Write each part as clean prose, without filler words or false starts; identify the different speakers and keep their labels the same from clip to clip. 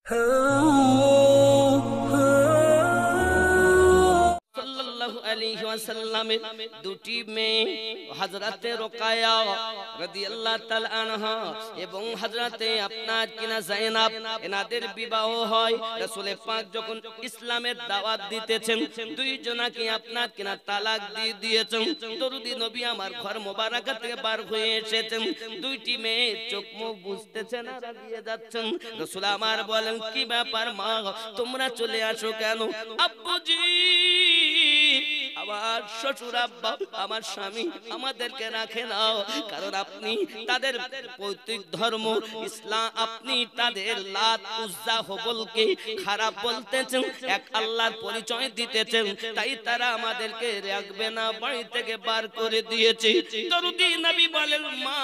Speaker 1: সাল্লাল্লাহু আলাইহি ওয়াসাল্লামের দুটি মেয়ে হযরতে রুকায়া রাদিয়াল্লাহু তাআলা আনহা এবং হযরতে আপনার কিনা যায়েনব এনাদের বিবাহ হয়। রাসূল পাক যখন ইসলামের দাওয়াত দিতেছেন দুই জনাকে আপনার কিনা তালাক দিয়ে দিয়েছেন। দরুদি নবী আমার ঘর মোবারক থেকে বার হয়ে এসেছেন। দুইটি মেয়ে চোখ মুখ বুঝতেছে না, রাগিয়ে যাচ্ছেন। রাসূল আমার বলেন, কি ব্যাপার মা, তোমরা চলে আসো কেন? আব্বুজি, আমার শ্বশুর আব্বা আমার স্বামী আমাদেরকে রাখে নাও, কারণ আপনি তাদের পৈতৃক ধর্ম ইসলাম, আপনি তাদের লাত উজ্জা হবলকে খারাপ বলতেছেন, এক আল্লাহর পরিচয় দিতেছেন, তাই তারা আমাদেরকে রাখবে না, বাড়ি থেকে বার করে দিয়েছে। দরুদি নবী বলেন, মা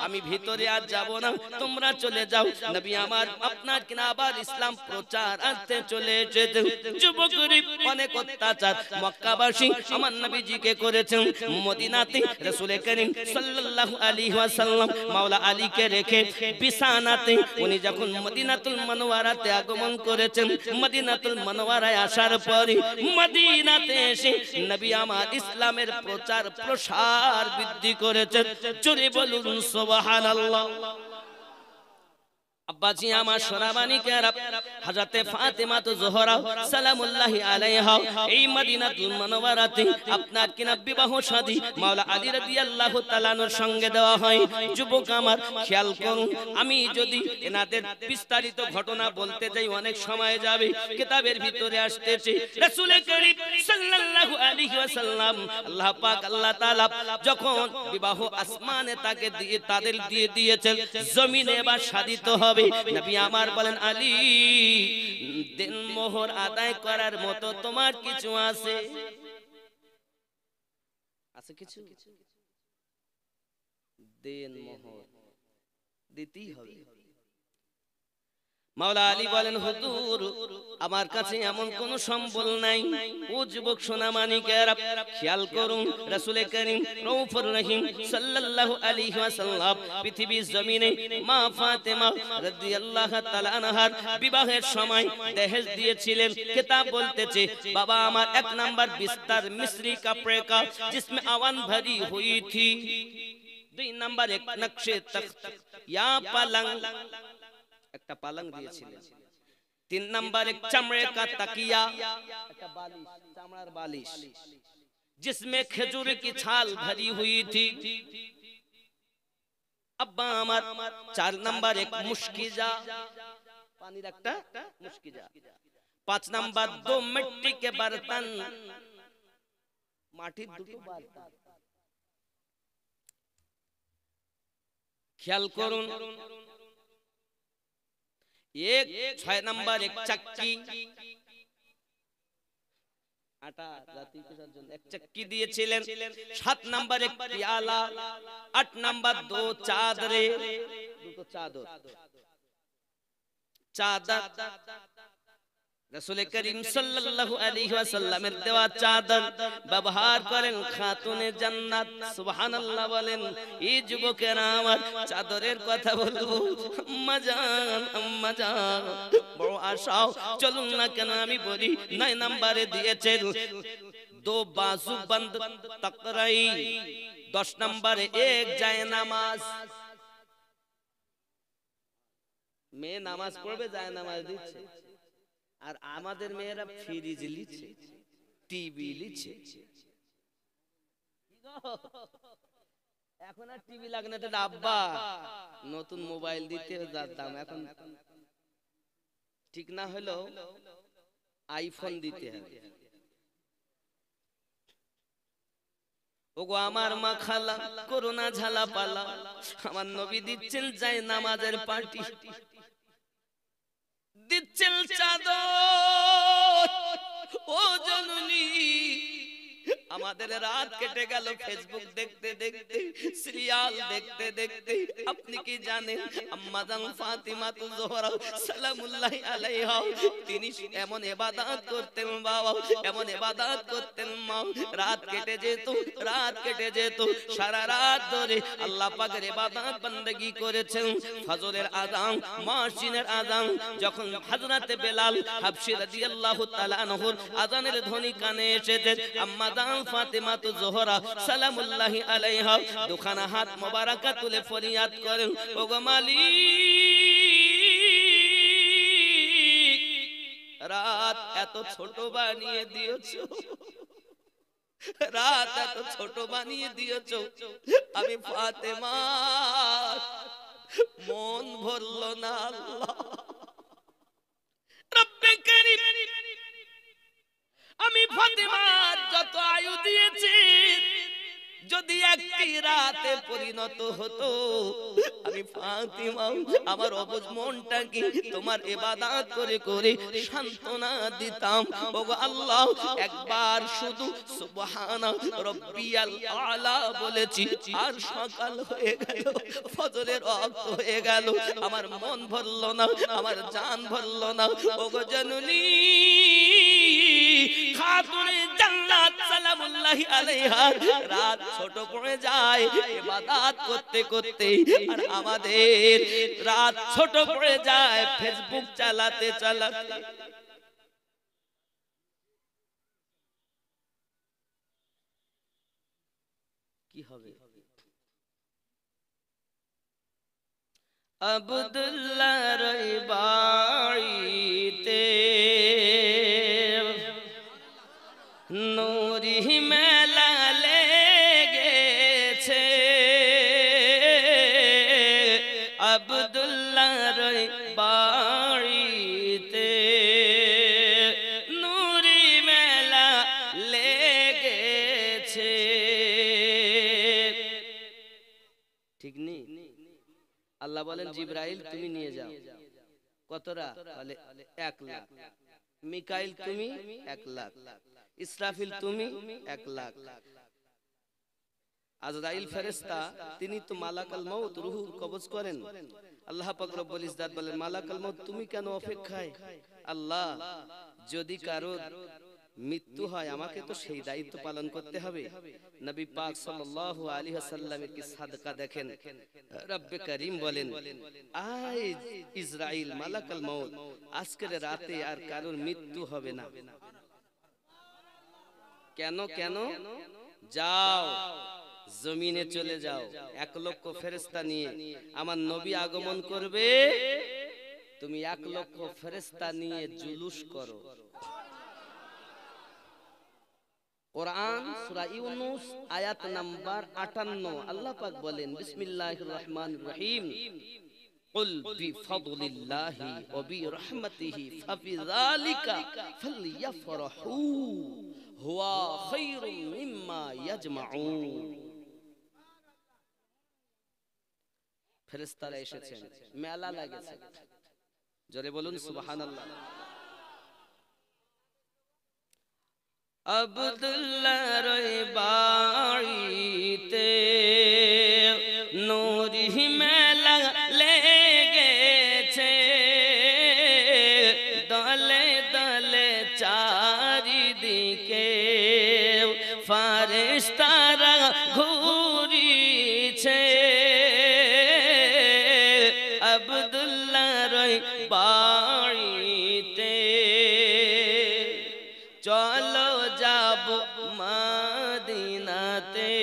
Speaker 1: আমি ভিতরে আর যাব না, তোমরা চলে যাও। নবী আমার আপনার কিনা আবার ইসলাম প্রচার আনতে চলে এসেছেন। যুবকরি অনেক অত্যাচার মক্কাবাসী আমার নবীজিকে করেছেন। মদিনাতে রাসূল করিম সাল্লাল্লাহু আলাইহি ওয়াসাল্লাম মাওলা আলীকে রেখে বিছানাতে উনি যখন মদিনাতুল মুনাওয়ারাতে আগমন করেছেন, মদিনাতুল মুনাওয়ারায় আসার পরে মদিনাতে এসে নবী আমার ইসলামের প্রচার প্রসার বৃদ্ধি করেছেন। জোরে বলুন সুবহানাল্লাহ। আব্বাজি আমার সোনামানিকেরা, হযরতে ফাতেমা তো জোহরা সালামুল্লাহি আলাইহা এই মদিনাতুল মুনাওয়ারাতে আপনার কিনা বিবাহ শাদী মাওলা আলী রাদিয়াল্লাহু তাআলা এর সঙ্গে দেওয়া হয়। যুবক আমার খেয়াল করুন, আমি যদি এনাদের বিস্তারিত ঘটনা বলতে যাই অনেক সময় যাবে, কিতাবের ভিতরে আসতেছে রাসূল করিম সাল্লাল্লাহু আলাইহি ওয়াসাল্লাম আল্লাহ পাক আল্লাহ তাআলা যখন বিবাহ আসমানে তাকে দিয়ে তাদের দিয়ে দিয়েছেন, জমিনে এবার শাদিত হবে। নবী আমার বলেন, আলী দেন মোহর আদায় করার মতো তোমার কিছু আছে? আছে কিছু? দেন মোহর দিতেই হবে। মাওলা আলী বলেন, হুজুর আমার কাছে এমন কোন সম্বল নাই। ও যুবক সোনামানিকেরা খেয়াল করুন, রাসূল করিম রউফুর রহিম সাল্লাল্লাহু আলাইহি ওয়াসাল্লাম পৃথিবীর জমিনে মা ফাতেমা রাদিয়াল্লাহু তাআলা আনহার বিবাহের সময় দহেজ দিয়েছিলেন। কিতাব বলতেছে, বাবা আমার এক নাম্বার বিস্তার মিসরি কাপড়ে কা जिसमें अवन भरी हुई थी, দুই নাম্বার এক নকশে তख्त या पलंग, একটা পালং দিয়েছিলেন। তিন নাম্বার এক চামড়ে কা তাকিয়া, একটা বালিশ, চামড়ার বালিশ, जिसमें খেজুর की छाल भरी हुई थी। আব্বা আমার চার নাম্বার এক মুশকিজা, পানির একটা মুশকিজা। পাঁচ নাম্বার দো মিट्टी के बर्तन, মাটির দুটো বর্তন। খেয়াল করুন, एक 6 नंबर एक चक्की, आटा राती के साथ एक चक्की दिएছিলেন। 7 नंबर एक प्याला, 8 नंबर दो चादरे, দুটো চাদর। চাদর রাসূল করিম সাল্লাল্লাহু আলাইহি ওয়াসাল্লামের দেওয়া চাদর ব্যবহার করেন খাতুনে জান্নাত। সুবহানাল্লাহ বলেন। এই যুবকেরা আমার চাদরের কথা বলবো, আম্মা জান আম্মা জান বড় আশা, চলুন না কেন আমি বলি। 9 নম্বরে দিয়েছেন দো বাজু বন্ধ তকরাই, 10 নম্বরে এক যায় নামাজ। মেয়ে নামাজ পড়বে, যায় নামাজ দিচ্ছে, আর আমাদের মেয়েরা ফ্রিজ লিচ্ছে, টিভি লিচ্ছে। এখন আর টিভি লাগে না, আব্বা নতুন মোবাইল দিতে যার দাম এখন ঠিক না হলো আইফোন দিতে হবে। ওগো আমার মা খালা করোনা ঝালা পালা, আমার নবী দিচ্ছেন যায় নামাজের পার্টি, দিচ্ছেন চাদর। ও জননী আমাদের রাত কেটে গেল ফেসবুক দেখতে দেখতে, সিরিয়াল দেখতে দেখতে। আপনি কি জানেন আম্মা জান ফাতিমা জোহরা সালামুল্লাহি আলাইহা তিনি এমন ইবাদত করতেন বাবা, এমন ইবাদত করতেন মা, রাত কেটে যেত সারা রাত ধরে আল্লাহ পাকের ইবাদত বান্দেগী করেছেন। ফজরের আযান, মুয়াজ্জিনের আযান, যখন হযরতে বেলাল হাবশী রাদিয়াল্লাহু তাআলা আনহুর আযানের ধ্বনি কানে এসেছে, আম্মা জান ফাতিমা জোহরা সালামুল্লাহি আলাইহা দুখানা হাত মোবারকা তুলে ফরিয়াদ করেন, ওগো মালিক, রাত এত ছোট বানিয়ে দিয়েছো, রাত এত ছোট বানিয়ে দিয়েছো, আমি ফাতেমা মন ভরল না আল্লাহ। রব্বে কারীম, আমি ফাতেমার যত আয়ু দিয়েছি যদি একটি রাতে পরিণত হতো, আমি ফাতেমা আমার অবুঝ মনটাকে তোমার ইবাদত করে করে সান্ত্বনা দিতাম। ওগো আল্লাহ, একবার শুধু সুবহানা রাব্বিয়াল আলা বলেছি আর সকাল হয়ে গেল, ফজরের ওয়াক্ত হয়ে গেল, আমার মন ভরল না, আমার জান ভরল না। ওগো জননী খাতুনে জান্নাত সালামুল্লাহি আলাইহা রাত ছোট পড়ে যায় ইবাদত করতে করতে, আর আমাদের রাত ছোট পড়ে যায় ফেসবুক চালাতে চালাতে। কি হবে? আব্দুল্লাহ রইবাড়িতে নূরি মেলা লেগেছে, আব্দুল্লাহ রইবাড়িতে নূরি মেলা লেগেছে। ঠিক নেই? আল্লাহ বলেন জিবরাইল তুমি নিয়ে যাও। কতটা? বলে 1 লাখ। মিকাইল তুমি 1 লাখ, ইসরাফিল তুমি 1 লাখ। আজরাইল ফেরেশতা তিনি তো মালাকাল মউত রূহুর কবজ করেন। আল্লাহ পাক রব্বুল ইজ্জত বলেন মালাকাল মউত তুমি কেন অপেক্ষায়? আল্লাহ, যদি কারো মৃত্যু হয় আমাকে তো সেই দায়িত্ব পালন করতে হবে। নবী পাক সাল্লাল্লাহু আলাইহি ওয়াসাল্লামের কি সাদকা দেখেন, রব্বে করিম বলেন আয় ইসরাইল মালাকাল মউত, আজকের রাতে আর কারোর মৃত্যু হবে না। কেন কেন? যাও জমিনে চলে যাও, 1 লক্ষ ফেরেশতা নিয়ে আমার নবী আগমন করবে, তুমি 1 লক্ষ ফেরেশতা নিয়ে জুলুস করো। কোরআন সূরা ইউনূস আয়াত নাম্বার 58 আল্লাহ পাক বলেন বিসমিল্লাহির রহমানির রহিম, কুল বিফাদলিল্লাহি ওয়া বিরহমাতিহি ফাবিযালিকা ফালইফরাহু হুয়া খায়রুম মিম্মা ইয়াজমাউন। ফেরেশতারা এসেছেন, মেলা লাগেছে, জোরে বলুন সুবহানাল্লাহ। আব্দুল্লাহ রইবাড়িতে নূরি মেলা লেগেছে, দলে দলে চারিদিকে ফেরেশতারা ঘুরিছে, আব্দুল্লাহ রইবাড়িতে চলো যাব মদিনাতে,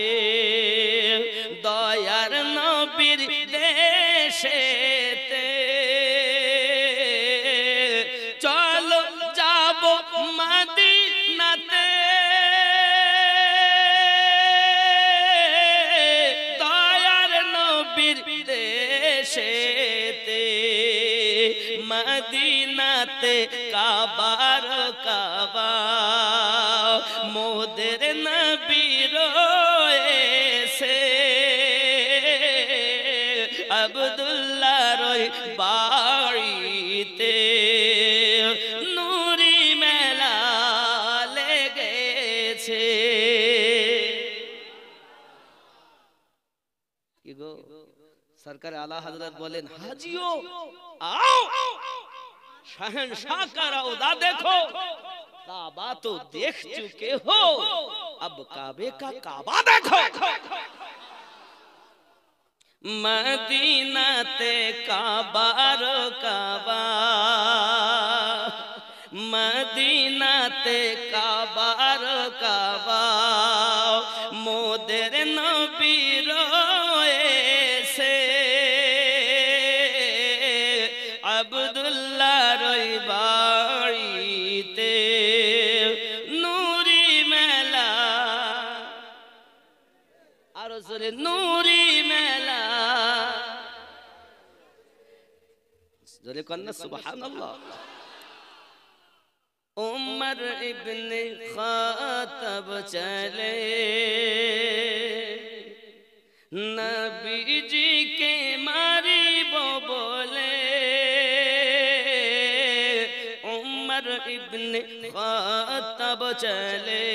Speaker 1: দয়ার নবীর দেশেতে, চলো যাব মদিনাতে, দয়ার নবীর দেশেতে, মদিনাতে কাবার কাবা মোদের নবী রয়েছে, আব্দুল্লাহ রইবাড়িতে নূরি মেলা লেগেছে। সরকার আলা হযরত বলেন, হাজিও आओ शहंशाह का रौदा देखो, काबा तो देख चुके हो, अब काबे का काबा देखो। मदीना ते काबा रो काबा, मदीना ते काबा रो काबा, मोदेर नबी रोएसे अब्दुल्ला रोई बाड़ीते नूरी मेला, आरो जोरे नूरी मेला, जोरे कन्ना सुबहानअल्लाह। उमर इब्ने खातब चले नबी जी के मारी वो बोले, उमर इब्ने खातब चले,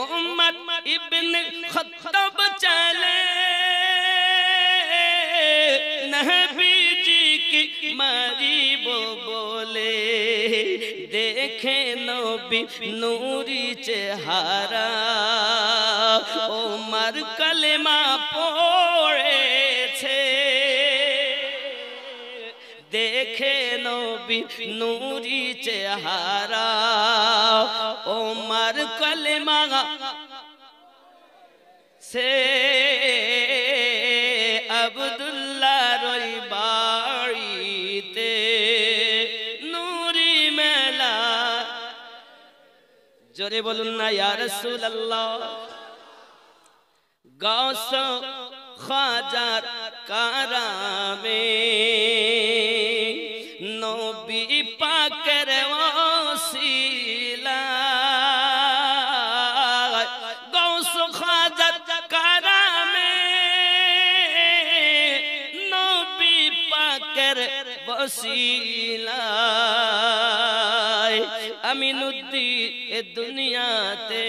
Speaker 1: उमर इब्ने खातब चले नबी जी की मारी वो बोले, देखे नबी नूरी चेहरा, उमर कलेमा पढ़ेছে, देखे नबी नूरी चेहरा, उमर कलेमा से अब्दुल्ला रोई बाड़ीते नूरी मेला। जोरे बोलुन ना या रसूल अल्लाह। गौस ख्वाजार करामे नबी पाकेर वसीला, गौस ख्वाजार करामे नबी पाकेर वसीला, अमीनुद्दीन ए दुनियाते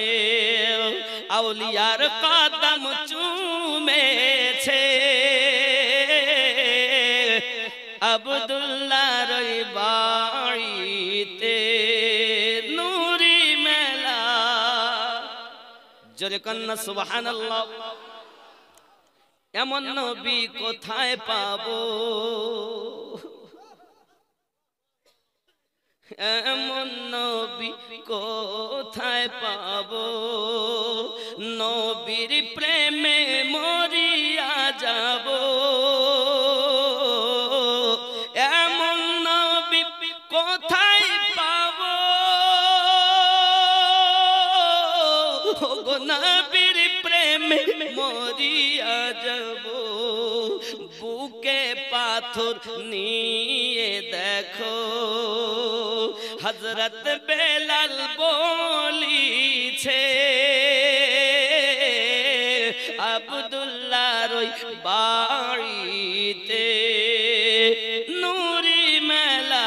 Speaker 1: আউলিয়ার কদম চুমেছে, আব্দুল্লাহর বাড়িতে নূরি মেলা। জোরে কন্না সুবহানাল্লাহ। এমন নবী কোথায় পাবো, এমন নবী কোথায় পাবো, নবীর প্রেমে মরিয়া যাব, এমন নবী কোথায় পাবো, গো নবীর প্রেমে মরিয়া যাব, বুকে পাথর নিয়ে দেখো হযরত বেলাল বলিছে, আব্দুল্লাহর বাড়িতে নূরি মেলা।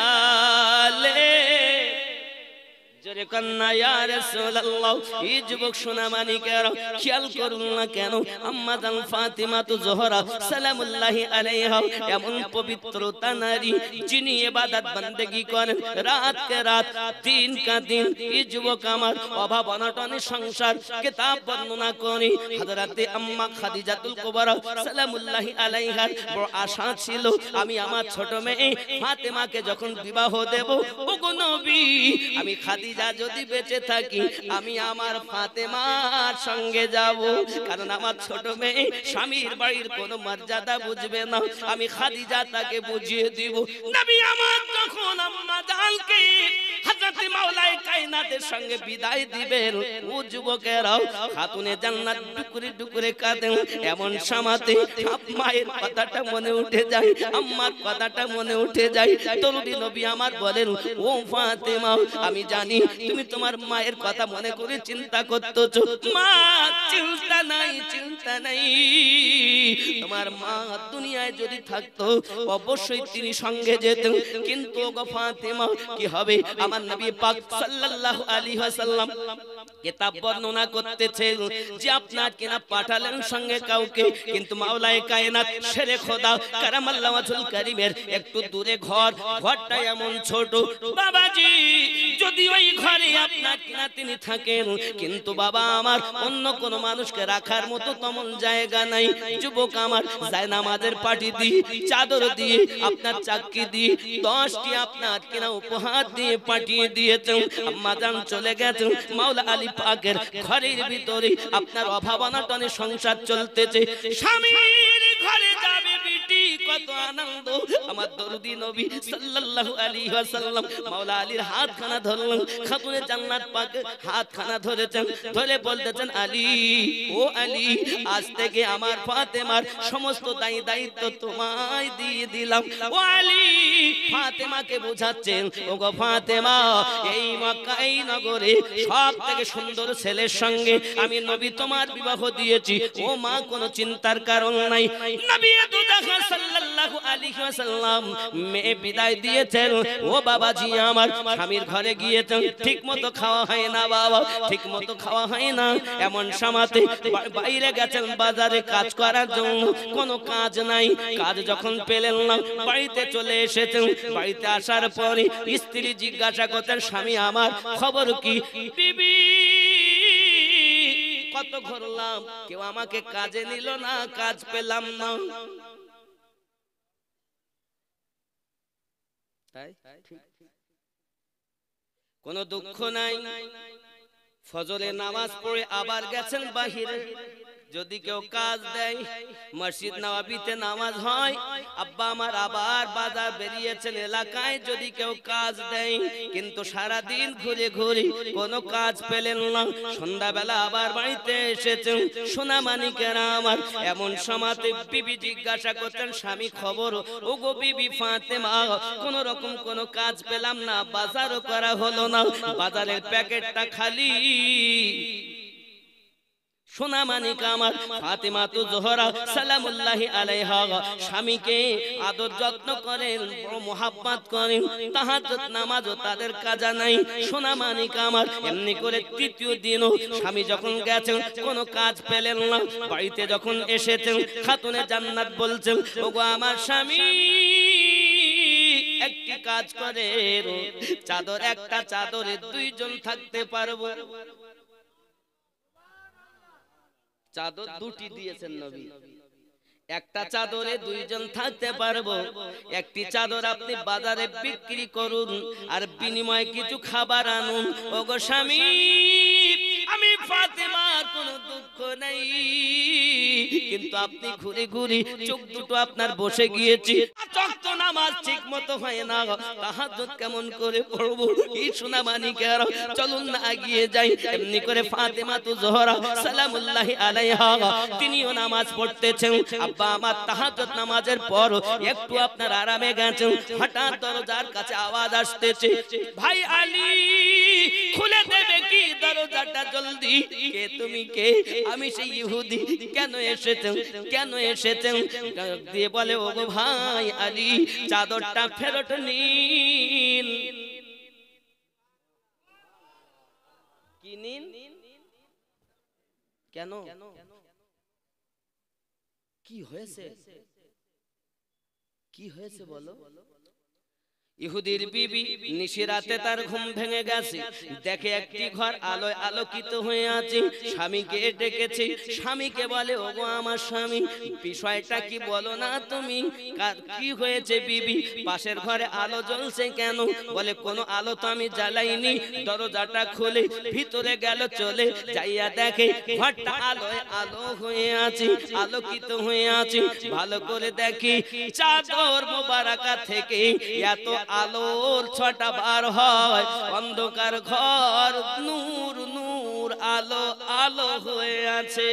Speaker 1: জোরে কন্না ইয়া রাসূলুল্লাহ। এই যুবক সোনামানিকেরা খেয়াল করুন না কেন, আম্মা জান ফাতিমা তো জোহরা সালামুল্লাহি আলাইহা এমন পবিত্রতা নারী, যিনি ইবাদত বندگی করেন রাত কে রাত, দিন কা দিন। এই যুবক আমার অভাব অনটনে সংসার কিতাব বর্ণনা করে হযরতে আম্মা খাদিজাতুল কুবরা সালামুল্লাহি আলাইহা বড় আশা ছিল, আমি আমার ছোট মেয়ে ফাতেমাকে যখন বিবাহ দেব, ওগো নবী আমি খাদিজা যদি বেঁচে থাকি আমি আমার ফাতেমার সঙ্গে যাব, কারণ আমার ছোট মেয়ে স্বামীর বাড়ির কোনো মর্যাদা বুঝবে না, আমি খাদিজা তাকে বুঝিয়ে দিব। নবী আমার যখন আম্মা জানকে হযরত মাওলায়ে কায়নাতের সঙ্গে বিদায় দিবেন, ও যুবকেরাও খাতুনে জান্নাত টুকরে টুকরে কাঁদেন। এমন সময়তে মায়ের কথাটা মনে উঠে যায়, আম্মার কথাটা মনে উঠে যায়। তরুণী নবী আমার বলেন, ও ফাতেমা আমি জানি তুমি তোমার মায়ের কথা মনে করে চিন্তা করতেছো, মা চিন্তা নাই, চিন্তা নাই, তোমার মা দুনিয়ায় যদি থাকতো অবশ্যই তিনি সঙ্গে যেতেন, কিন্তু গো ফাতেমা কি হবে, আমার আমার নবী পাক সাল্লাল্লাহু আলাইহি ওয়াসাল্লাম কিতাব বর্ণনা করতেছেন যে আপনার কিনা পাঠালেন সঙ্গে কাউকে, কিন্তু মাওলায়ে কায়নাত শেরে খোদা কারামাল্লাহু ওয়াজহুল কারীমের একটু দূরে ঘরটা এমন ছোট বাবাজি, যদি ওই ঘরে আপনার কিনা তিনি থাকেন, কিন্তু বাবা আমার অন্য কোন মানুষকে রাখার মতো তেমন জায়গা নাই। যুবক আমার জায়নামাজের পাটি দিয়ে, চাদর দিয়ে, আপনার চাক্কি দিয়ে 10টি আপনার কিনা উপহার দিয়ে পাঠিয়ে দিয়েছেন। আম্মা জান চলে গেছেন, মাওলা আলী পাকের ঘরের ভিতরে আপনার অভাব অনটনে সংসার চলতেছে। স্বামীর ঘরে যাবে বিটি, কত আনন্দ। আমার দরদি নবী সাল্লাল্লাহু আলাইহি ওয়াসাল্লাম মাওলা আলীর হাতখানা ধরলেন, খাতুনে জান্নাত পাক হাতখানা ধরেছেন, ধরে বলতেছেন আলী, ও আলী, আজ থেকে আমার ফাতেমার সমস্ত দায়িত্ব তোমায় দিয়ে দিলাম। ও আলী ফাতেমাকে বোঝাচ্ছেন, ওগো ফাতেমা, এই মক্কা এই নগরে সবথেকে সুন্দর ছেলের সঙ্গে আমি নবী তোমার বিবাহ দিয়েছি। ও মা, কোনো চিন্তার কারণ নাই। নবী দুজাহা সাল্লাল্লাহু আলাইহি ওয়াসাল্লাম মেয়ে বিদায় দিয়েছেন। ও বাবাজি আমার, স্বামীর ঘরে গিয়েছেন, ঠিকমতো খাওয়া হয় না বাবা, ঠিকমতো খাওয়া হয় না। এমন সময়তে বাইরে গেছেন বাজারে কাজ করার জন্য, কোনো কাজ নাই। কাজ যখন পেলেন না, বাড়িতে চলে এসেছেন। বাড়িতে আসার পরে স্ত্রী জিজ্ঞাসা করতেন, স্বামী আমার খবর কি? বিবি, কত ঘুরলাম, কেউ আমাকে কাজে নিল না, কাজ পেলাম না। কোন দুঃখ নাই। ফজরে নামাজ পড়ে আবার গেছেন বাহিরে, যদি কেউ কাজ দেয়, মসজিদ নববীতে নামাজ হয়, আব্বা আমার আবার বাজার বেরিয়েছেন এলাকায়, যদি কেউ কাজ দেয়, কিন্তু সারা দিন ঘুরে ঘুরে কোনো কাজ পেলেন না। সন্ধ্যাবেলা আবার বাড়িতে এসেছেন। সোনা মানিকেরা আমার, এমন সময়তে বিবি জিজ্ঞাসা করতেন, স্বামী খবর? ওগো বিবি ফাতেমা, কোন রকম কোনো কাজ পেলাম না, বাজারও করা হলো না, বাজারের প্যাকেটটা খালি। সোনা মানিকা আমার ফাতেমা তু জোহরা সালামুল্লাহি আলাইহা স্বামীকে আদর যত্ন করেন, বড় মোহাব্বত করেন, তাহাজ্জুদ নামাজও তাদের কাজা নাই। সোনা মানিকা আমার, এমনি করে তৃতীয় দিনও স্বামী যখন গেছেন, কোনো কাজ পেলেন না, বাড়িতে যখন এসেছেন, খাতুনে জান্নাত বলছেন, ওগো আমার স্বামী, একটি কাজ করে, চাদর একটা চাদরে দুইজন থাকতে পারবো। চাদর দুটি দিয়েছেন নবী, একটা চাদরে দুইজন থাকতে পারবো। একটি চাদর আপনি বাজারে বিক্রি করুন, আর বিনিময়ে কিছু খাবার আনুন। ওগো স্বামী, আমি ফাতেমার কোনো দুঃখ নাই, কিন্তু আপনি ঘুরে ঘুরে চোখ দুটো আপনার বসে গিয়েছে, চক্ত নামাজ ঠিক মতো হয় না, তাহাজ্জুদ কেমন করে পড়বো? এই সোনা মানিকের, চলুন না এগিয়ে যাই। এমনি করে ফাতেমা তু জোহরা সালামুল্লাহি আলাইহা তিনিও নামাজ পড়তেছেন। আব্বা আমার তাহাজ্জুদ নামাজের পর একটু আপনার আরামে গেছেন, হঠাৎ দরজার কাছে আওয়াজ আসতেছে, ভাই আলী, খুলে দেবে কি দরজাটা জলদি? কে তুমি? কে? আমি সেই ইহুদি। কেন এসেছেন? কেন এসেছেন? দিয়ে বলে, ওগো ভাই আলী, চাদরটা ফেরত নিন। কি নিন? কেন? কি হয়েছে? কি হয়েছে বলো? ইহুদির বিবি নিশিরাতে তার ঘুম ভেঙে গেছে, দেখে একটি ঘর আলোয় আলোকিত হয়ে আছে। স্বামীকে ডেকেছে, স্বামীকে বলে, ওগো আমার স্বামী, বিষয়টা কি বলো না তুমি? কি হয়েছে বিবি? পাশের ঘরে আলো জ্বলছে কেন? বলে, কোনো আলো তো আমি জ্বালাইনি। দরজাটা খুলে ভিতরে গেল, চলে যাইয়া দেখে ঘরটা আলোয় আলো হয়ে আছে, আলোকিত হয়ে আছে। ভালো করে দেখি, চাদর মোবারকা থেকে এত আলোর ছটা বার হয়, অন্ধকার ঘর নূর নূর আলো আলো হয়ে আছে।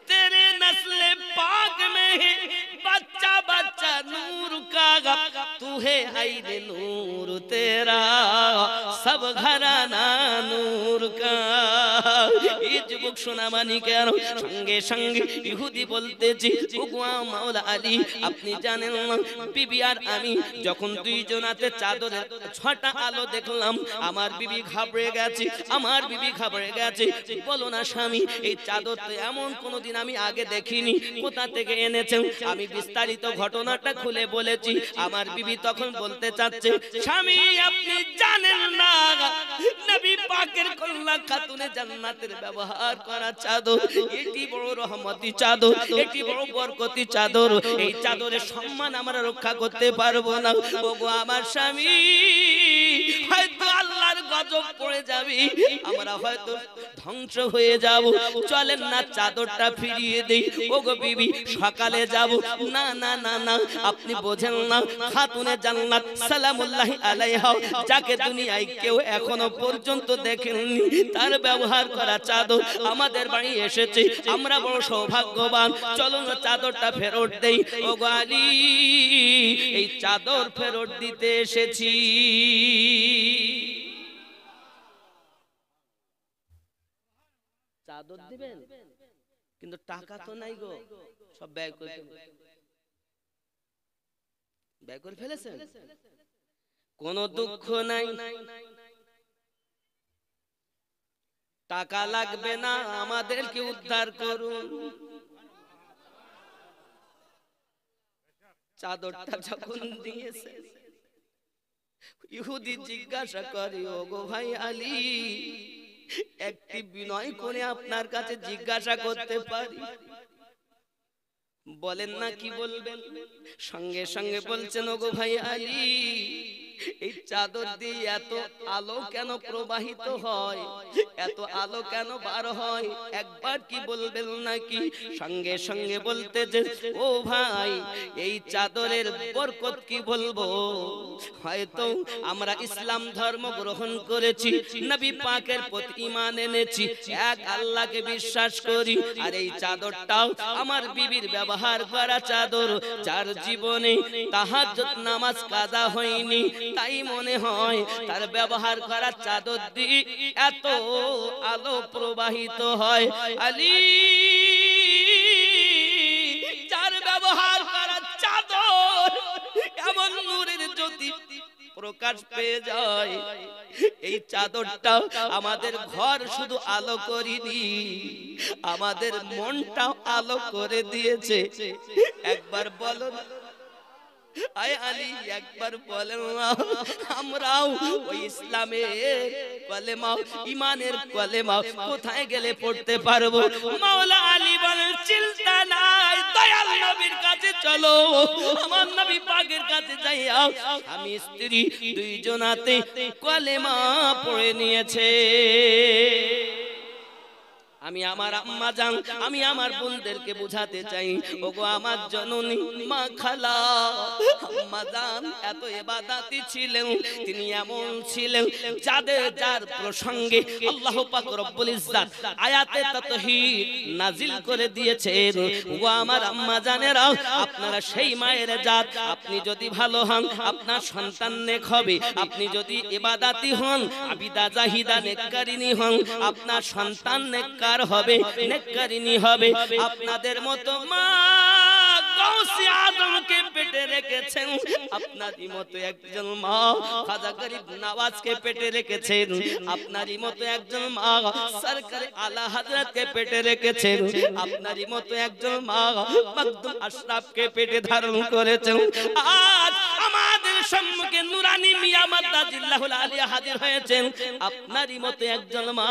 Speaker 1: तेरे नस्ले पाक में बच्चा बच्चा नूर का तू है आईने नूर तेरा सब घराना नूर का। এই যুবক সোনা মানিকের সঙ্গে সঙ্গে ইহুদি বলতেছি, ওগো মাওলা আলী আপনি জানেন না বিবি আর আমি যখন দুইজনাতে চাদরের ছটা আলো দেখলাম আমার বিবি ঘাবড়ে গেছে, আমার বিবি ঘাবড়ে গেছে। বলো না স্বামী এই চাদর তো এমন কোনোদিন আমি আগে দেখিনি, কোথা থেকে এনেছেন? আমি বিস্তারিত ঘটনাটা খুলে বলেছি। আমার বিবি তখন বলতে চাচ্ছে, স্বামী আপনি জানেন না নবী পাকের কন্যা খাতুনে জান্নাতের ব্যবহার করা চাদর এটি বড় রহমতি চাদর, এটি বড় বরকতি চাদর। এই চাদরের সম্মান আমরা রক্ষা করতে পারবো না। ওগো আমার স্বামী হয়তো আল্লাহর গজব পড়ে যাবে, আমরা হয়তো ধ্বংস হয়ে যাব, চলেন না চাদরটা ফিরিয়ে দেই। ওগো বিবি সকালে যাব। না না না না আপনি বোঝেন না খাতুনে জান্নাত সালামুল্লাহি আলাইহা যাকে দুনিয়ায় কেউ এখনো পর্যন্ত দেখেননি তার ব্যবহার করা চাদর আমাদের বাড়ি এসেছে, আমরা বড় সৌভাগ্যবান। চলো না চাদরটা ফেরত দেই। ওগো আলী এই চাদর ফেরত দিতে এসেছি। চাদর দিবেন কিন্তু টাকা তো নাই গো, সব ব্যয় করে ফেলেছেন। কোনো দুঃখ নাই, টাকা লাগবে না, আমাদেরকে উদ্ধার করুন। চাদরটা যখন দিয়েছে ইহুদি জিজ্ঞাসা করে, ওগো ভাই আলী একটি বিনয় করে আপনার কাছে জিজ্ঞাসা করতে পারি? বলেন না কি বলবেন? সঙ্গে সঙ্গে বলছেন, ওগো ভাই আলী এই চাদর দিয়ে এত আলো কেন প্রবাহিত হয়, এত আলো কেন বার হয়, একবার কি বলবেন নাকি? সঙ্গে সঙ্গে বলতে যে, ও ভাই এই চাদরের বরকত কি বলবো, হয়তো আমরা ইসলাম ধর্ম গ্রহণ করেছি, নবী পাকের প্রতি ঈমান এনেছি, এক আল্লাহকে বিশ্বাস করি। আর এই চাদরটাও আমার বিবির ব্যবহার করা চাদর, যার জীবনে তাহাজ্জুদ নামাজ কাজা হয়নি, তাই মনে হয় তার ব্যবহার করা চাদর দিয়ে এত আলো প্রবাহিত হয়। আলী যার ব্যবহার করা চাদর এমন নূরের জ্যোতি প্রকাশ পেয়ে যায়, এই চাদরটা আমাদের ঘর শুধু আলো করিনি, আমাদের মনটাও আলো করে দিয়েছে। একবার বলো আয় আলী একবার বলেন না আমরাও ওই ইসলামের কলেমা ঈমানের কলেমা কোথায় গেলে পড়তে পারবো? মাওলা আলী বলেন চিন্তা নাই, দয়াল নবীর কাছে চলো, আমার নবী পাকের কাছে যাইয়া স্বামী স্ত্রী দুইজনাতে কলেমা পড়ে নিয়েছে। আমি আমার আম্মা জান, আমি আমার বোনদেরকে বুঝাতে চাই, ওগো আমার জননী মা খালা আম্মা জান এত ইবাদতি ছিলেন, তিনি এমন ছিলেন যার প্রসঙ্গে আল্লাহ পাক রব্বুল ইজ্জাত আয়াতে তাতহীদ নাজিল করে দিয়েছেন। ওগো আমার আম্মা জানেরা আপনারা সেই মায়ের জাত, আপনি যদি ভালো হন আপনার সন্তান নেক হবে, আপনি যদি ইবাদতি হন আবিদা জাহিদা নেককারিনী হন আপনার সন্তান নেককার হবে, নেককারিনী হবে। আপনাদের মতো মা গাউসে আজমকে পেটে রেখেছেন, আপনারই মতো একজন মা খাজা গরিব নওয়াজকে পেটে রেখেছেন, আপনারই মতো একজন মা সরকার আলা হযরতকে পেটে রেখেছেন, আপনারই মতো একজন মা মাকদুম আশরাফকে পেটে ধারণ করেছেন। আজ আমাদের সম্মুখে নুরানি মিয়া মাদাজিল্লাহুল আলিয়া হাজির হয়েছেন, আপনারই মতো একজন মা।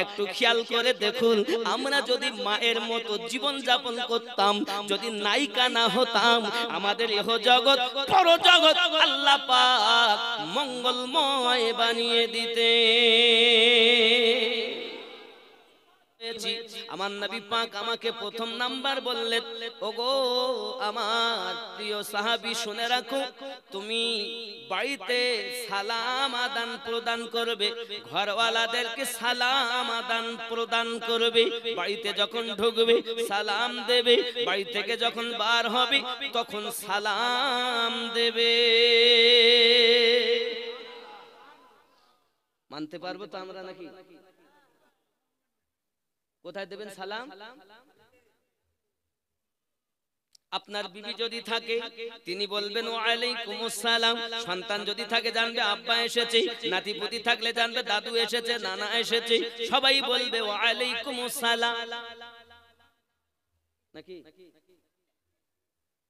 Speaker 1: একটু খেয়াল করে দেখুন, আমরা যদি মায়ের মতো জীবন যাপন করতাম, যদি নায়িকা না হতাম, আমাদের ইহ জগৎ পর জগৎ আল্লাহ পাক মঙ্গলময় বানিয়ে দিতে। আমার নবী পাক আমাকে প্রথম নাম্বার বললেন, ওগো আমার প্রিয় সাহাবী শুনে রাখো, তুমি বাড়িতে সালাম আদান প্রদান করবে, ঘরওয়ালাদেরকে সালাম আদান প্রদান করবে, বাড়িতে যখন ঢুকবে সালাম দেবে, বাড়ি থেকে যখন বার হবে তখন সালাম দেবে। বলতে পারবো তো আমরা নাকি? কোথায় দেবেন সালাম? আপনার বিবি যদি থাকে তিনি বলবেন ওয়া আলাইকুমুস সালাম। সন্তান যদি থাকে জানবে আব্বা এসেছে, নাতিপুতি থাকলে জানবে দাদু এসেছে, নানা এসেছে, সবাই বলবে ওয়া আলাইকুমুস সালাম। নাকি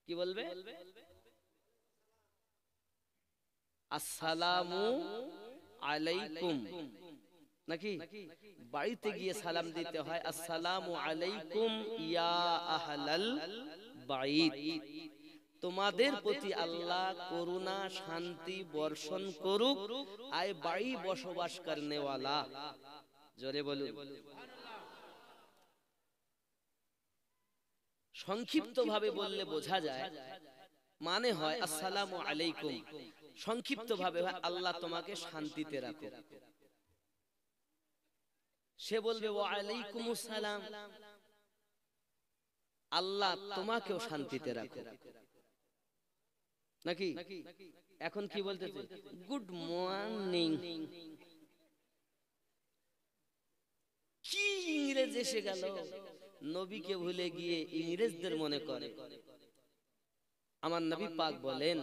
Speaker 1: কি বলবে? আসসালামু আলাইকুম। নাকি বাড়িতে গিয়ে সালাম দিতে হয় আসসালামু আলাইকুম ইয়া আহলাল বাইত। তোমাদের প্রতি আল্লাহ করুণা শান্তি বর্ষণ করুক, আয় বাড়ি বসবাস করনে ওয়ালা। জোরে বলুন। সংক্ষিপ্ত ভাবে বললে বোঝা যায়, মানে হয় আসসালামু আলাইকুম, সংক্ষিপ্ত ভাবে হয় আল্লাহ তোমাকে শান্তিতে রাখো। সে বলবে ওয়া আলাইকুমুস সালাম, আল্লাহ তোমাকেও শান্তিতে রাখো। নাকি এখন কি বলতেছে? Good morning. কি ইংরেজ এসে গেল, নবীকে ভুলে গিয়ে ইংরেজদের মনে করে। আমার নবী পাক বলেন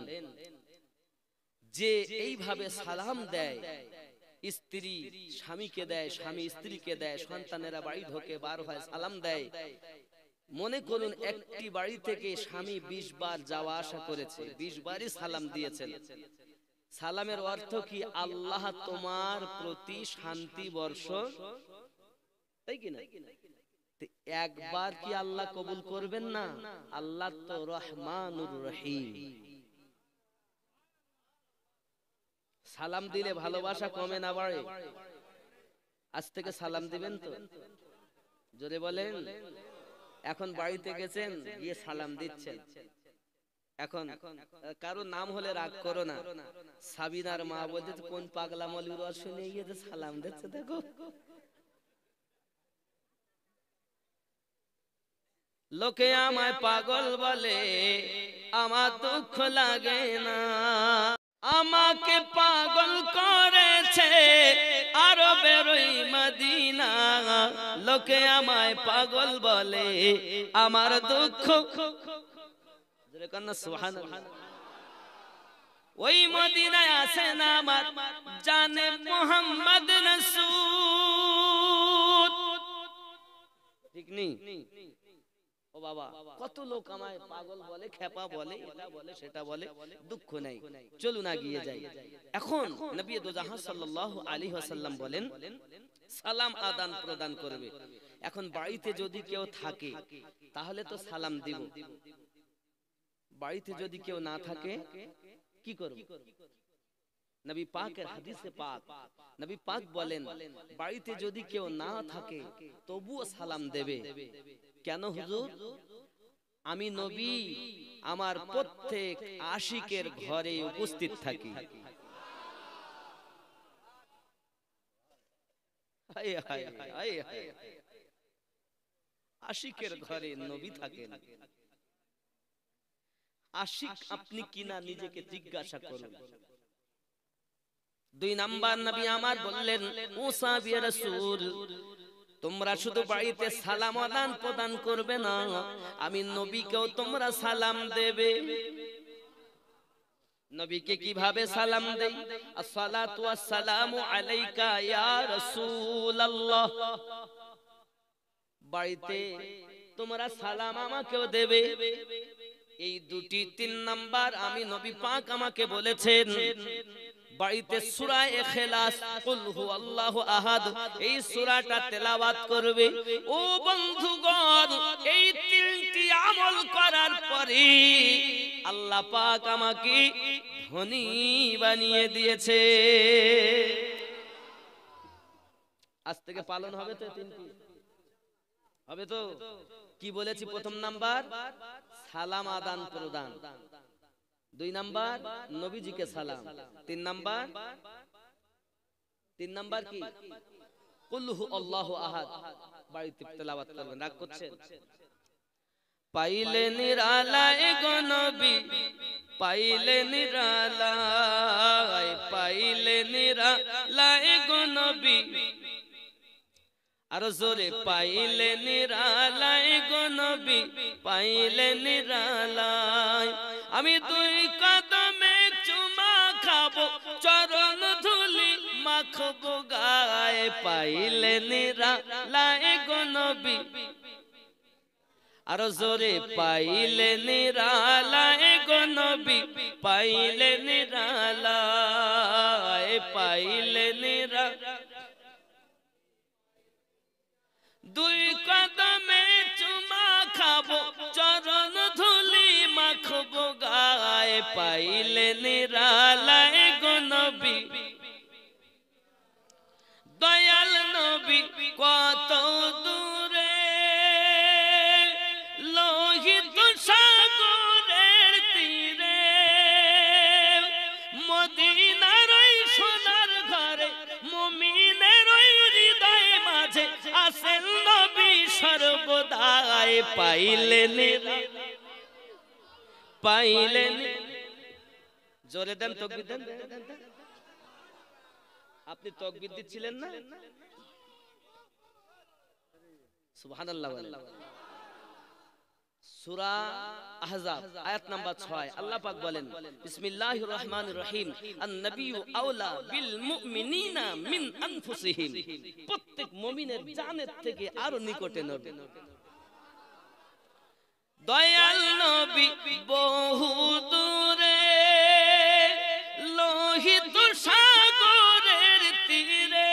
Speaker 1: যে এইভাবে সালাম দেয়, স্ত্রী স্বামীকে দেয়, স্বামী স্ত্রীকে দেয়, সন্তানেরা বাড়ি ঢোকে বার হয় সালাম দেয়। মনে করুন একটি বাড়ি থেকে স্বামী 20 বার যাওয়া আসা করেছে, 20 বারই সালাম দিয়েছেন। সালামের অর্থ কি? আল্লাহ তোমার প্রতি শান্তি বর্ষণ, তাই কি না? একবার কি আল্লাহ কবুল করবেন না? আল্লাহ তো রহমানুর রহিম। সালাম দিলে ভালোবাসা কমে না বাড়ে? আজ থেকে সালাম দিবেন তো? জোরে বলেন। এখন বাড়িতে গেছেন, গিয়ে সালাম দিচ্ছেন। এখন কারো নাম হলে রাগ করো না। সাবিনার মা বলতে কোন পাগলা মৌলবীর ওয়াজ শুনে গিয়ে সালাম দিচ্ছে, দেখো। লোকে আমায় পাগল বলে, আমার দুঃখ লাগে না। আমাকে পাগল করেছে আরবের ওই মদিনা। লোকে আমায় পাগল বলে, আমার দুঃখ। সুবহানাল্লাহ। ওই মদিনায় আসেন আমার জানে মুহাম্মদ রাসূল। ঠিক নেই? ও বাবা, কত লোক আমায় পাগল বলে, খেপা বলে, এটা বলে, সেটা বলে, দুঃখ নাই। চলুন এগিয়ে যাই। এখন নবী দো জাহান সাল্লাল্লাহু আলাইহি ওয়াসাল্লাম বলেন সালাম আদান প্রদান করবে। এখন বাড়িতে যদি কেউ থাকে তাহলে তো সালাম দিব। বাড়িতে যদি কেউ না থাকে কি করব? নবী পাকের হাদিসে পাক, নবী পাক বলেন বাড়িতে যদি কেউ না থাকে তবুও সালাম দেবে। কেন হুজুর? আমি নবী আমার প্রত্যেক আশিকের ঘরে উপস্থিত থাকি। আশিকের ঘরে নবী থাকেন। আশিক আপনি কিনা নিজেকে জিজ্ঞাসা করুন। 2 নাম্বার নবী আমার বললেন ও সাহাবী রাসূল, তোমরা শুধু বাড়িতে সালাম আদান প্রদান করবে না, আমি নবীকেও তোমরা সালাম দেবে। নবীকে কিভাবে সালাম দেই? আসসালাতু ওয়াসসালামু আলাইকা ইয়া রাসূলুল্লাহ। বাড়িতে তোমরা সালাম আমাকেও দেবে। এই 2-3 নাম্বার আমি নবী পাক আমাকে বলেছেন। বাড়িতে সূরা ইখলাস, কুল হুয়াল্লাহু আহাদ, এই সূরাটা তেলাওয়াত করবে। ও বন্ধুগণ, এই 3টি আমল করার পরে আল্লাহ পাক আমাকে ধনী বানিয়ে দিয়েছে। আজ থেকে পালন হবে তো 3টি? হবে তো? কি বলেছি? প্রথম নাম্বার সালাম আদান প্রদান, 2 নাম্বার নবীজিকে সালাম, 3 নাম্বার কি? কুল হুয়াল্লাহু আহাদ। বাড়িতে তেলাওয়াত করবেন। রাগ করছেন? পাইলে নিরালায় গো নবী, পাইলে নিরালায়, পাইলে নিরালায়। নিরালায় গো নবী আর জোরে পাইলে নিরালায় গো নবী পাইলে নিরালায় আমি দুই কদমে চুমা খাবো চরণ ধুলি মাখবো গায়ে পাইলে নিরালায় গো নবী আর জোরে পাইলে নিরালায় গো নবী পাইলে নিরালায় পাইলে নিরালায় দুই কদমে চুমা খাবো চরণ ধুলি মাখবো গায়ে পাইলে নিরালায় গো নবী দয়াল নবী কত দূরে লোহিত সাগরের তীরে মদিনার ওই সোনার ঘরে মুমিনের ওই হৃদয় মাঝে আছেন নবী সর্বদাই পাইলে পাইলে জোরে দেন তাকবীর দেন আপনি তাকবীর দিচ্ছিলেন না সুবহানাল্লাহ সূরা আহজাব আয়াত নাম্বার 6 আল্লাহ পাক বলেন বিসমিল্লাহির রহমানির রহিম আন-নাবিয়্যু আওলা বিল মুমিনিনা মিন আনফুসিহিম প্রত্যেক মুমিনের জানের থেকে আরো নিকটে নবী দয়াল নবী বহু দূরে লোহিত সাগরের তীরে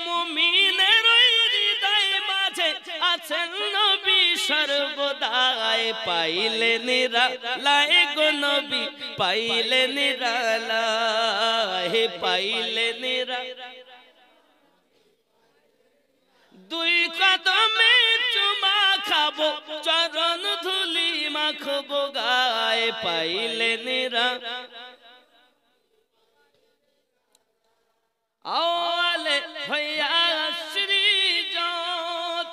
Speaker 1: মুমিনের হৃদয় মাঝে আছেন নবী সর্বদাই পাইলে নিরালায় গো নবী পাইলে নিরালায় পাইলে নিরালায় দুই কদমে চুমা খাবো চরণ ধুলি মাখবো গায়ে পাইলে নিরালায় আওয়ালে হইয়া সৃজন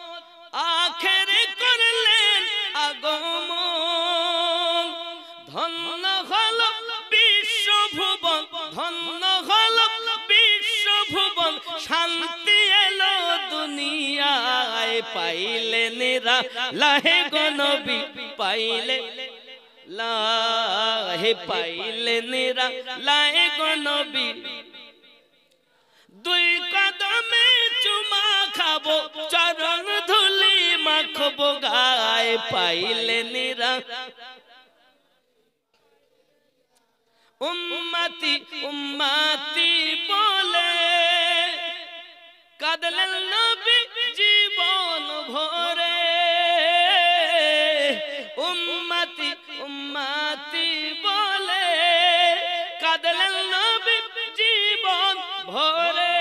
Speaker 1: আখেরে করলেন আগমন ধন্য হল বিশ্বভুবন ধন্য হল বিশ্বভুবন শান্তি এলো দুনিয়ায় পাইলে নিরালায় গো নবী পাইলে লাহে পাইলে নিরালায় গো নবী দুই কদমে চুমা খাবো চরণ ধুলি মাখবো গায়ে পাইলে নিরালায় উম্মতি উম্মতি বলে কাঁদলেন নবী জীবন ভরে উম্মতি উম্মতি বলে কাঁদলেন নবী জীবন ভরে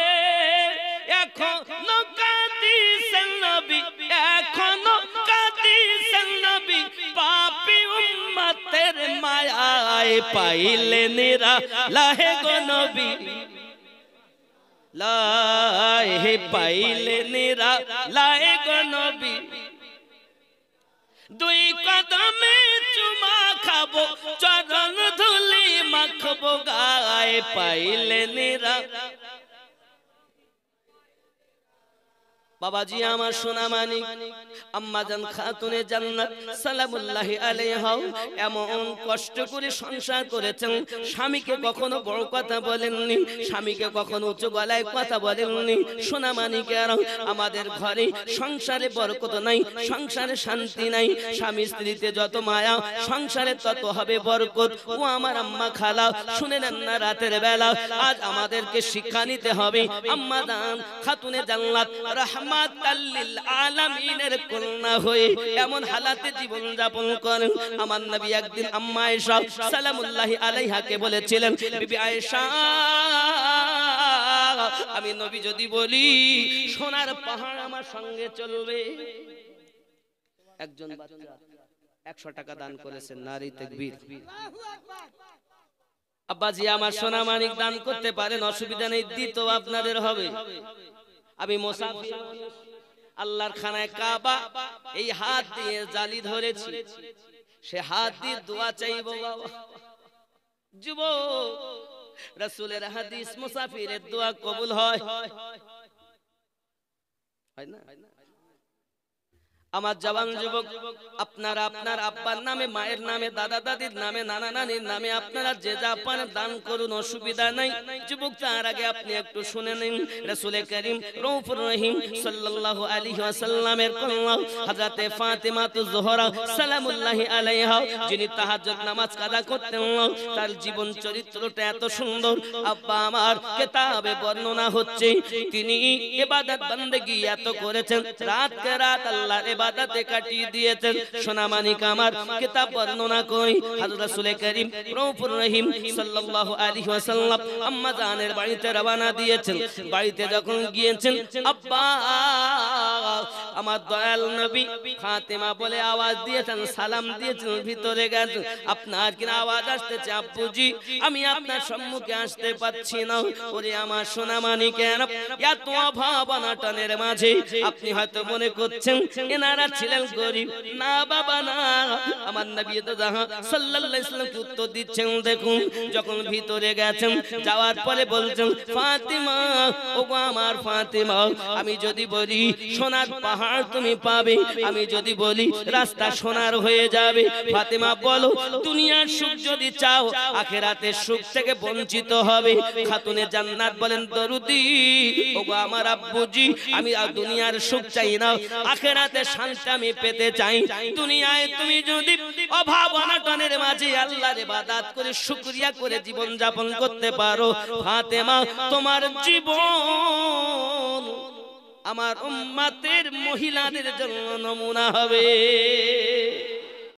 Speaker 1: এখনো কাঁদিছেন নবী এখনো কাঁদিছেন নবী পাপী উম্মতের মায়ায় পাইলে নিরালায় গো নবী লাহে পাইলে নিরালায় গো নবী দুই কদমে চুমা খাবো চরণ ধুলি মাখবো গায়ে পাইলে নিরালায় বাবাজি আমার সোনা মানিক আম্মা জান খাতুনে জান্নাত সালামুল্লাহি আলাইহা এমন কষ্ট করে সংসার করেছেন স্বামীকে কখনো বড় কথা বলেননি স্বামীকে কখনো উচ্চ গলায় কথা বলেননি সোনা মানিকেরা আমাদের ঘরে সংসারে বরকত নাই সংসারে শান্তি নাই স্বামী স্ত্রীতে যত মায়া সংসারে তত হবে বরকত ও আমার আম্মা খালা শুনে নেন না রাতের বেলা আজ আমাদেরকে শিক্ষা নিতে হবে আম্মা জান খাতুনে জান্নাত লিল আলামিনের কন্যা হয়ে এমন হালাতে জীবন যাপন করেন আমার নবী একদিন আম্মা আয়েশা সালামুল্লাহি আলাইহাকে বলেছিলেন বিবি আয়েশা আমি নবী যদি বলি সোনার পাহাড় আমার সঙ্গে চলবে একজন বাচ্চা 100 টাকা দান করেছেন নারী তাকবীর আব্বাজি আমার সোনা মানিক দান করতে পারেন অসুবিধা নেই দিতো আপনাদের হবে আমি মুসাফির আল্লাহর খানায় কাবা এই হাত দিয়ে জালি ধরেছি সে হাত দিয়ে দোয়া চাইবো বাবা যুবক রাসূলের হাদিস মুসাফিরের দোয়া কবুল হয় না? আমার জওয়ান যুবক, আপনারা আপনার আব্বার নামে, মায়ের নামে, দাদা দাদির নামে, নানা নানির নামে আপনারা যে যা পান দান করুন, অসুবিধা নাই। যুবক, তার আগে আপনি একটু শুনে নিন রাসূল করিম রউফুর রহিম সাল্লাল্লাহু আলাইহি ওয়াসাল্লামের কন্যা হযরতে ফাতেমাতুজ জোহরা সালামুল্লাহি আলাইহা, যিনি তাহাজ্জুদ নামাজ কাজা করতেন, তার জীবন চরিত্রটা এত সুন্দর। আব্বা আমার কিতাবে বর্ণনা হচ্ছে তিনি ইবাদত বندگی এত করেছেন, রাতকে রাত আল্লাহর ইবাদতে কাটিয়ে দিয়েছেন। সোনামানিক আমার কিতাব বর্ণনা করি হযরত রাসূল করিম রউফুর রহিম সাল্লাল্লাহু আলাইহি ওয়াসাল্লাম আম্মা জানের বাড়িতে রওনা দিয়েছেন। বাড়িতে যখন গিয়েছেন, আব্বা আমার দয়াল নবী ফাতেমা বলে আওয়াজ দিয়েছেন, সালাম দিয়েছেন, ভিতরে গেছেন। আপনার কিনা আওয়াজ আসতেছে, আব্বুজি আমি আপনার সম্মুখে আসতে পাচ্ছি না। ওরে আমার সোনামানিকের, এত অভাব অনটনের মাঝে আপনি হয়তো মনে করছেন এনারা ছিলেন গরিব। না বাবা না, আমার নবী তো সাল্লাল্লাহু আলাইহি ওয়াসাল্লাম উত্তর দিচ্ছেন। দেখুন, যখন ভিতরে গেছেন, যাওয়ার পরে বলছেন, ফাতিমা, ওগো আমার ফাতিমা, আমি যদি বলি সোনার পাহাড় তুমি পাবে, আমি যদি বলি রাস্তা সোনার হয়ে যাবে। ফাতিমা বলো, দুনিয়ার সুখ যদি চাও, আখিরাতের সুখ থেকে বঞ্চিত হবে। খাতুনে জান্নাত বলেন, দরুদি, ওগো আমার আব্বুজি, আমি আর দুনিয়ার সুখ চাই না, আখিরাতে শান্তি আমি পেতে চাই। দুনিয়ায় তুমি যদি অভাব অনটনের মাঝে আল্লাহর ইবাদত করে শুকরিয়া করে জীবন যাপন করতে পারো, ফাতেমা তোমার জীবন আমার উম্মতের মহিলাদের জন্য নমুনা হবে।